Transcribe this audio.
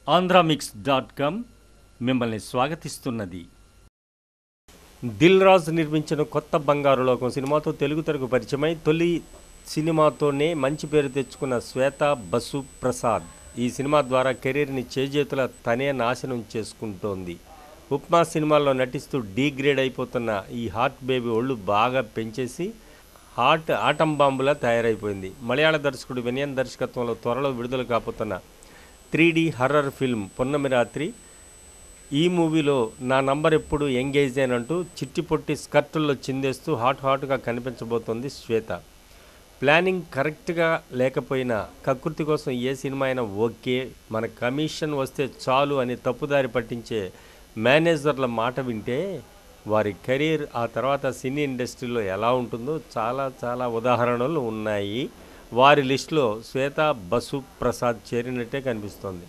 ఆంధ్రామిక్స్.com మిమ్మల్ని స్వాగతిస్తున్నది. దిల్ రాజు నిర్మించిన కొత్త బంగారు లోకం సినిమాతో తెలుగు తెరకు పరిచయమై తొలి సినిమాతోనే మంచి పేరు తెచ్చుకున్న శ్వేత బసు ప్రసాద్ ఈ సినిమా ద్వారా కెరీర్ని చేజేతుల తనే నాశనం చేసుకుంటోంది. ఉప్మా సినిమాల్లో నటిస్తూ డీగ్రేడ్ అయిపోతున్న ఈ హాట్ బేబీ ఒళ్ళు బాగా పెంచేసి హాట్ ఆటం బాంబులా తయారైపోయింది. మలయాళ దర్శకుడు వినయన్ దర్శకత్వంలో త్వరలో విడుదల కాబోతున్న 3D హర్రర్ ఫిల్మ్ పున్నమి రాత్రి. ఈ మూవీలో నా నంబర్ ఎప్పుడు ఎంగేజ్ అంటూ చిట్టి పొట్టి స్కర్టుల్లో చిందేస్తూ హాట్గా కనిపించబోతోంది శ్వేత. ప్లానింగ్ కరెక్ట్గా లేకపోయినా కకృతి కోసం ఏ సినిమా అయినా ఓకే, మన కమిషన్ వస్తే చాలు అని తప్పుదారి పట్టించే మేనేజర్ల మాట వింటే వారి కెరీర్ ఆ తర్వాత సినీ ఇండస్ట్రీలో ఎలా ఉంటుందో చాలా ఉదాహరణలు ఉన్నాయి. వారి లిస్టులో శ్వేత బసు ప్రసాద్ చేరినట్టే కనిపిస్తోంది.